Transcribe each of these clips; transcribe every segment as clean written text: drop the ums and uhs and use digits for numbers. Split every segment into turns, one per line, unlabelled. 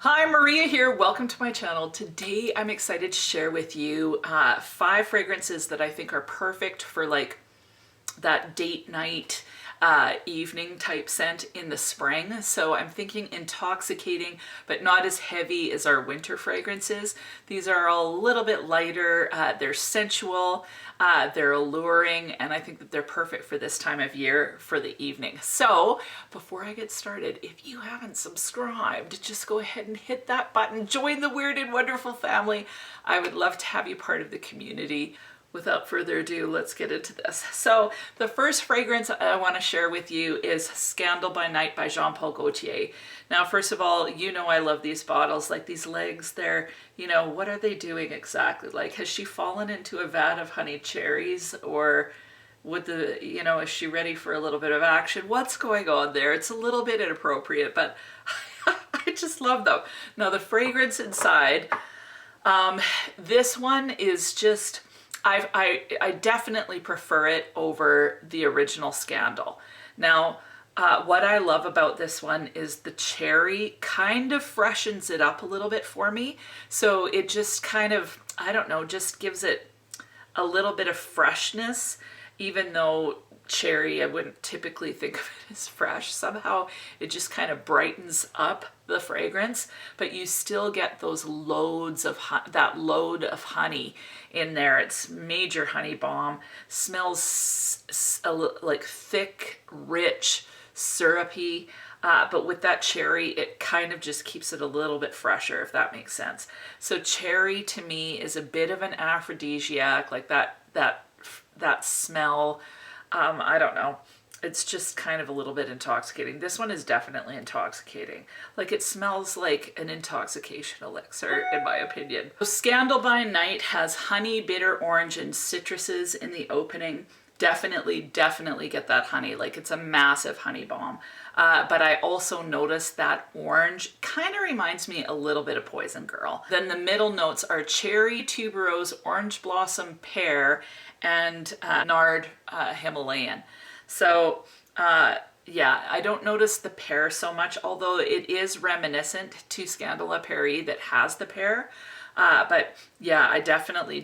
Hi, Maria here. Welcome to my channel. Today I'm excited to share with you 5 fragrances that I think are perfect for like that date night evening type scent in the spring. So I'm thinking intoxicating, but not as heavy as our winter fragrances. These are a little bit lighter, they're sensual, they're alluring, and I think that they're perfect for this time of year for the evening. So before I get started, if you haven't subscribed, just go ahead and hit that button, join the Weird and Wonderful family. I would love to have you part of the community. Without further ado, let's get into this. So the first fragrance I want to share with you is Scandal by Night by Jean Paul Gaultier. Now, first of all, you know I love these bottles, like these legs, they're, you know, what are they doing exactly? Like, has she fallen into a vat of honey cherries, or would the, you know, is she ready for a little bit of action? What's going on there? It's a little bit inappropriate, but I just love them. Now, the fragrance inside, this one is just, I definitely prefer it over the original Scandal. Now, what I love about this one is the cherry kind of freshens it up a little bit for me. So it just kind of, I don't know, just gives it a little bit of freshness, even though cherry, I wouldn't typically think of it as fresh. Somehow it just kind of brightens up the fragrance, but you still get those loads of that load of honey in there. It's major honey bomb, smells like thick, rich, syrupy, but with that cherry, it kind of just keeps it a little bit fresher, if that makes sense. So cherry to me is a bit of an aphrodisiac, like that smell. I don't know. It's just kind of a little bit intoxicating. This one is definitely intoxicating. Like, it smells like an intoxication elixir, in my opinion. So Scandal by Night has honey, bitter orange, and citruses in the opening. Definitely get that honey. Like, it's a massive honey bomb. But I also noticed that orange kind of reminds me a little bit of Poison Girl. Then the middle notes are cherry, tuberose, orange blossom, pear, and nard Himalayan. So yeah, I don't notice the pear so much, although it is reminiscent to Scandal à Paris that has the pear. But yeah, I definitely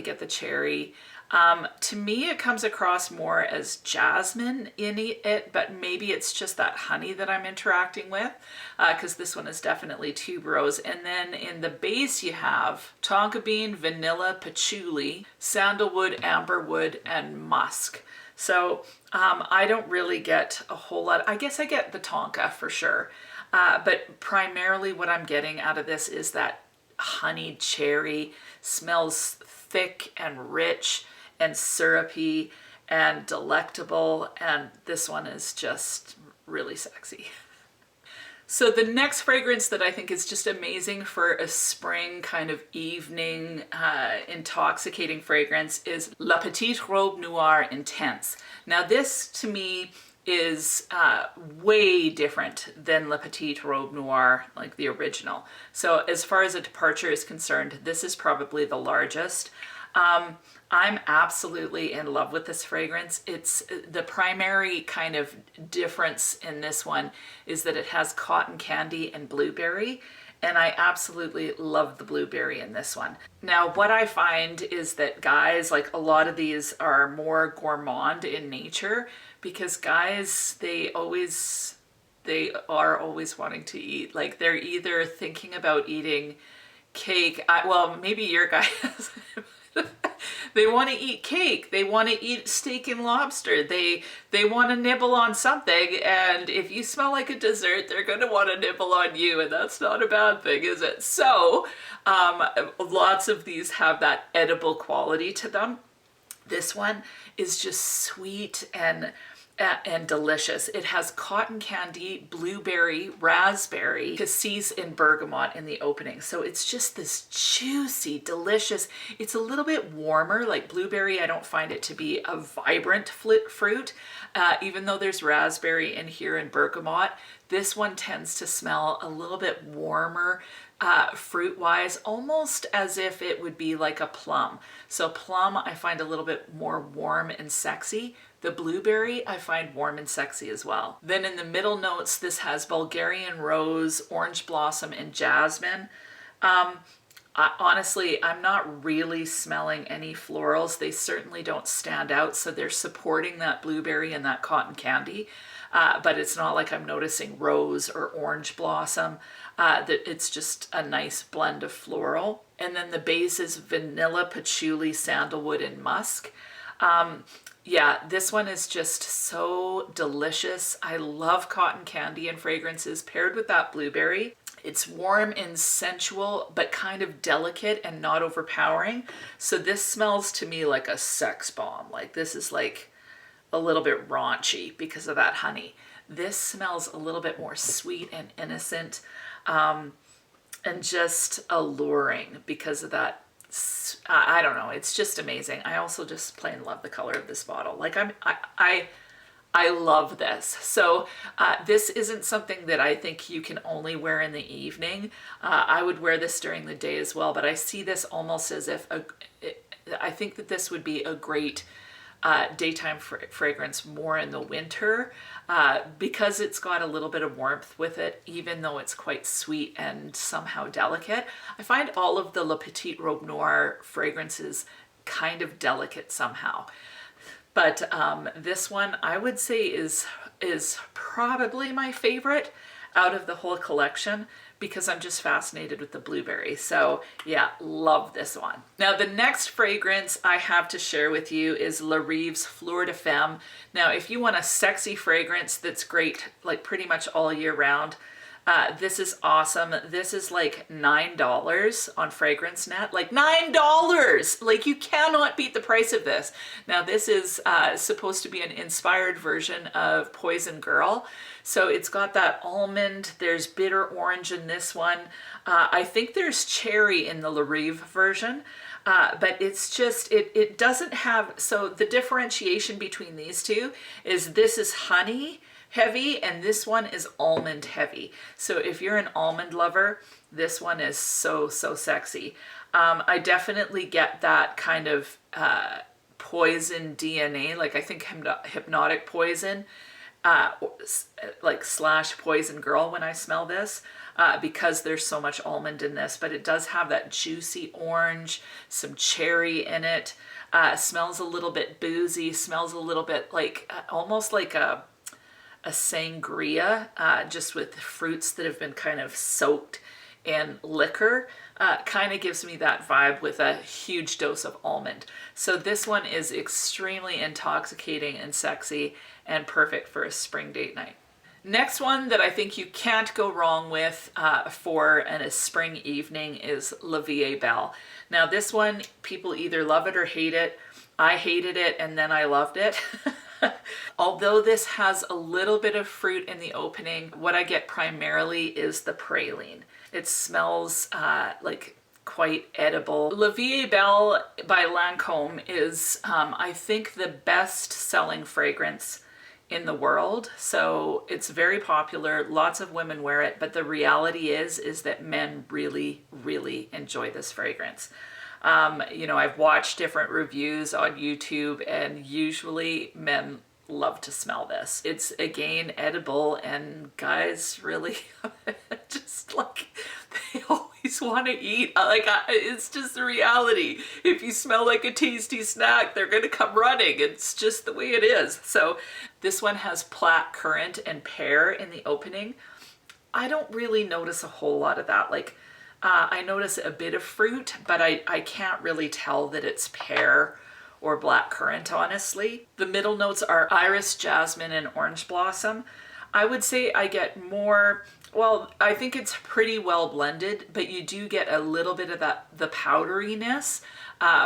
get the cherry. To me, it comes across more as jasmine in it, but maybe it's just that honey that I'm interacting with, because this one is definitely tuberose. And then in the base, you have tonka bean, vanilla, patchouli, sandalwood, amberwood, and musk. So I don't really get a whole lot. I guess I get the tonka for sure, but primarily what I'm getting out of this is that honeyed cherry. Smells thick and rich and syrupy and delectable, and this one is just really sexy. So the next fragrance that I think is just amazing for a spring kind of evening intoxicating fragrance is La Petite Robe Noir Intense. Now this to me is way different than La Petite Robe Noir, like the original. So as far as a departure is concerned, this is probably the largest. I'm absolutely in love with this fragrance. It's the primary kind of difference in this one is that it has cotton candy and blueberry, and I absolutely love the blueberry in this one. Now, what I find is that guys, like a lot of these are more gourmand in nature, because guys, they are always wanting to eat. Like, they're either thinking about eating cake, well, maybe your guys they want to eat cake, they want to eat steak and lobster, they want to nibble on something, and if you smell like a dessert, they're going to want to nibble on you, and that's not a bad thing, is it? So lots of these have that edible quality to them. This one is just sweet and delicious. It has cotton candy, blueberry, raspberry, cassis, and bergamot in the opening. So it's just this juicy, delicious, it's a little bit warmer. Like blueberry, I don't find it to be a vibrant fruit, even though there's raspberry in here and bergamot. This one tends to smell a little bit warmer, fruit-wise, almost as if it would be like a plum. So plum I find a little bit more warm and sexy. The blueberry I find warm and sexy as well. Then in the middle notes, this has Bulgarian rose, orange blossom, and jasmine. Honestly, I'm not really smelling any florals. They certainly don't stand out, so they're supporting that blueberry and that cotton candy. But it's not like I'm noticing rose or orange blossom. That it's just a nice blend of floral. And then the base is vanilla, patchouli, sandalwood, and musk. Yeah, this one is just so delicious. I love cotton candy and fragrances paired with that blueberry. It's warm and sensual, but kind of delicate and not overpowering. So this smells to me like a sex bomb. Like this is like a little bit raunchy because of that honey. This smells a little bit more sweet and innocent, and just alluring because of that. I don't know. It's just amazing. I also just plain love the color of this bottle. Like I love this. So this isn't something that I think you can only wear in the evening. I would wear this during the day as well, but I see this almost as if I think that this would be a great daytime fragrance more in the winter, because it's got a little bit of warmth with it, even though it's quite sweet and somehow delicate. I find all of the Petite Robe Noir fragrances kind of delicate somehow. But this one I would say is probably my favorite out of the whole collection because I'm just fascinated with the blueberry. So yeah, love this one. Now the next fragrance I have to share with you is Loreal's Fleur de Femme. Now if you want a sexy fragrance that's great like pretty much all year round, this is awesome. This is like $9 on FragranceNet, like $9. Like you cannot beat the price of this. Now this is supposed to be an inspired version of Poison Girl. So it's got that almond, there's bitter orange in this one. I think there's cherry in the Loreal version. But it's just, it doesn't have, so the differentiation between these two is this is honey heavy and this one is almond heavy. So if you're an almond lover, this one is so sexy. I definitely get that kind of poison DNA, like I think hypnotic poison, like / Poison Girl when I smell this, because there's so much almond in this, but it does have that juicy orange, some cherry in it, smells a little bit boozy, smells a little bit like almost like a sangria, just with fruits that have been kind of soaked in liquor. Kind of gives me that vibe with a huge dose of almond. So this one is extremely intoxicating and sexy and perfect for a spring date night. Next one that I think you can't go wrong with for a spring evening is Vie Belle. Now this one, people either love it or hate it. I hated it and then I loved it. Although this has a little bit of fruit in the opening, what I get primarily is the praline. It smells like quite edible. Vie Belle by Lancôme is, I think, the best selling fragrance in the world. So it's very popular. Lots of women wear it, but the reality is that men really enjoy this fragrance. You know, I've watched different reviews on YouTube and usually men love to smell this. It's again edible and guys really just like, they always want to eat. Like, it's just the reality. If you smell like a tasty snack, they're gonna come running. It's just the way it is. So this one has plat, currant, and pear in the opening. I don't really notice a whole lot of that. Like, I notice a bit of fruit, but I can't really tell that it's pear or black currant, honestly. The middle notes are iris, jasmine, and orange blossom. I would say I get more, well, I think it's pretty well blended, but you do get a little bit of the powderiness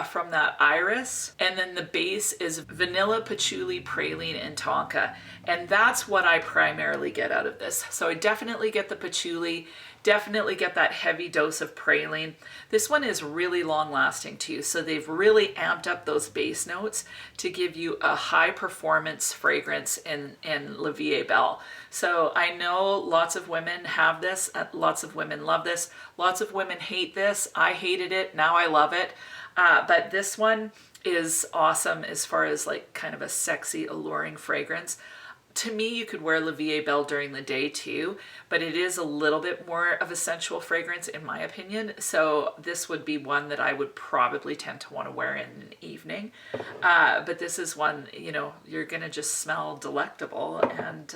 from that iris. And then the base is vanilla, patchouli, praline, and tonka. And that's what I primarily get out of this. So I definitely get the patchouli definitely get that heavy dose of praline. This one is really long lasting too, so they've really amped up those base notes to give you a high performance fragrance in Vie Belle. So I know lots of women have this, lots of women love this, lots of women hate this. I hated it, now I love it. But this one is awesome as far as like kind of a sexy, alluring fragrance. To me, you could wear Vie Belle during the day too, but it is a little bit more of a sensual fragrance in my opinion. So this would be one that I would probably tend to want to wear in an evening. But this is one, you know, you're gonna just smell delectable. And,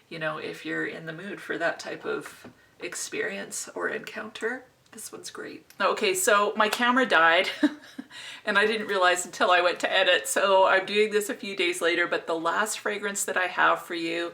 you know, if you're in the mood for that type of experience or encounter, this one's great. Okay, so my camera died and I didn't realize until I went to edit. So I'm doing this a few days later, but the last fragrance that I have for you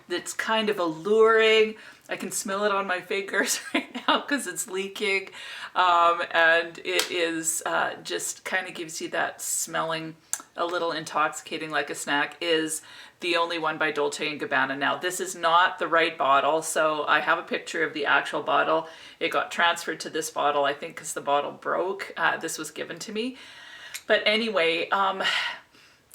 that's kind of alluring, I can smell it on my fingers right now because it's leaking. And it is just kind of gives you that smelling a little intoxicating like a snack, is The Only One by Dolce & Gabbana. Now, this is not the right bottle, so I have a picture of the actual bottle. It got transferred to this bottle, I think, because the bottle broke. This was given to me. But anyway,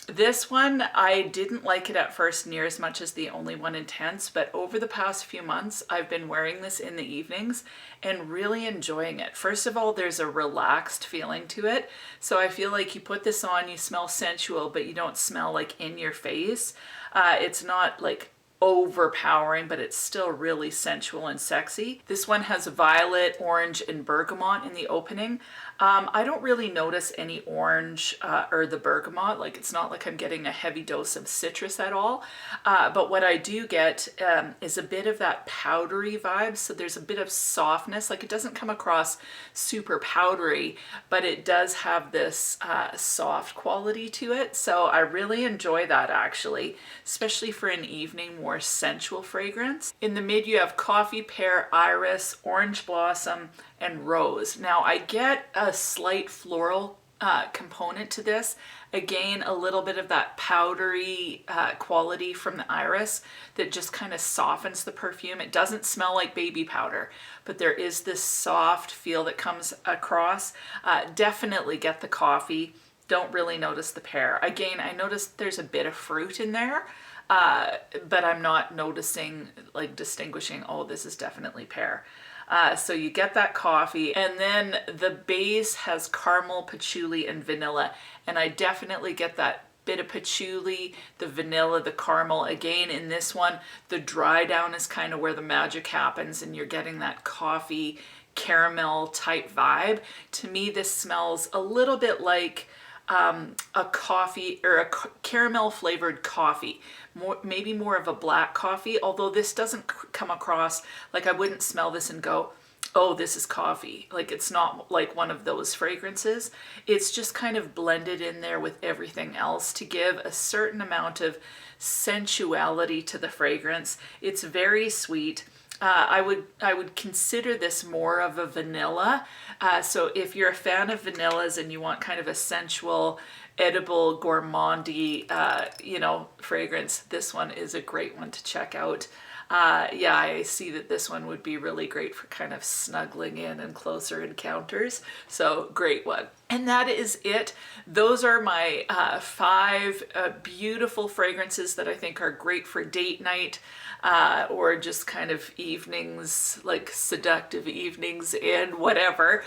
this one, I didn't like it at first near as much as The Only One Intense, but over the past few months, I've been wearing this in the evenings and really enjoying it. First of all, there's a relaxed feeling to it. So I feel like you put this on, you smell sensual, but you don't smell like in your face. It's not like overpowering, but it's still really sensual and sexy. This one has violet, orange, and bergamot in the opening. I don't really notice any orange or the bergamot. Like, it's not like I'm getting a heavy dose of citrus at all. But what I do get is a bit of that powdery vibe. So there's a bit of softness. Like, it doesn't come across super powdery, but it does have this soft quality to it. So I really enjoy that actually, especially for an evening, more sensual fragrance. In the mid, you have coffee, pear, iris, orange blossom, and rose. Now I get a slight floral component to this. Again, a little bit of that powdery quality from the iris that just kind of softens the perfume. It doesn't smell like baby powder, but there is this soft feel that comes across. Definitely get the coffee. Don't really notice the pear. Again, I noticed there's a bit of fruit in there, but I'm not noticing, like, distinguishing, oh, this is definitely pear. So you get that coffee, and then the base has caramel, patchouli, and vanilla. And I definitely get that bit of patchouli, the vanilla, the caramel. Again, in this one, the dry down is kind of where the magic happens, and you're getting that coffee caramel type vibe. To me, this smells a little bit like a coffee or a caramel flavored coffee, maybe more of a black coffee, although this doesn't come across like I wouldn't smell this and go, oh, this is coffee. Like, it's not like one of those fragrances. It's just kind of blended in there with everything else to give a certain amount of sensuality to the fragrance. It's very sweet. I would consider this more of a vanilla. So if you're a fan of vanillas and you want kind of a sensual, edible, gourmandy, you know, fragrance, this one is a great one to check out. Yeah, I see that this one would be really great for kind of snuggling in and closer encounters. So great one. And that is it. Those are my 5 beautiful fragrances that I think are great for date night or just kind of evenings, like seductive evenings and whatever.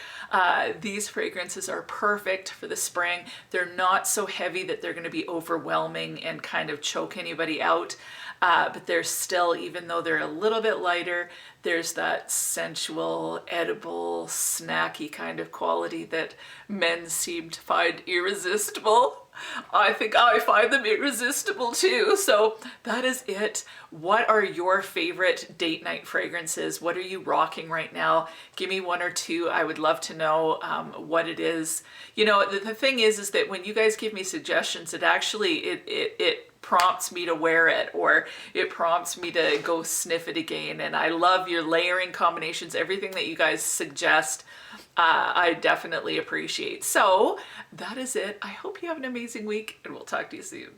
These fragrances are perfect for the spring. They're not so heavy that they're going to be overwhelming and kind of choke anybody out. But they're still, even though they're a little bit lighter, there's that sensual, edible, snacky kind of quality that men seem to find irresistible. I think I find them irresistible too. So that is it. What are your favorite date night fragrances? What are you rocking right now? Give me 1 or 2. I would love to know what it is. You know, the thing is that when you guys give me suggestions, it actually, it prompts me to wear it, or it prompts me to go sniff it again. And I love your layering combinations, everything that you guys suggest. I definitely appreciate. So that is it. I hope you have an amazing week, and we'll talk to you soon.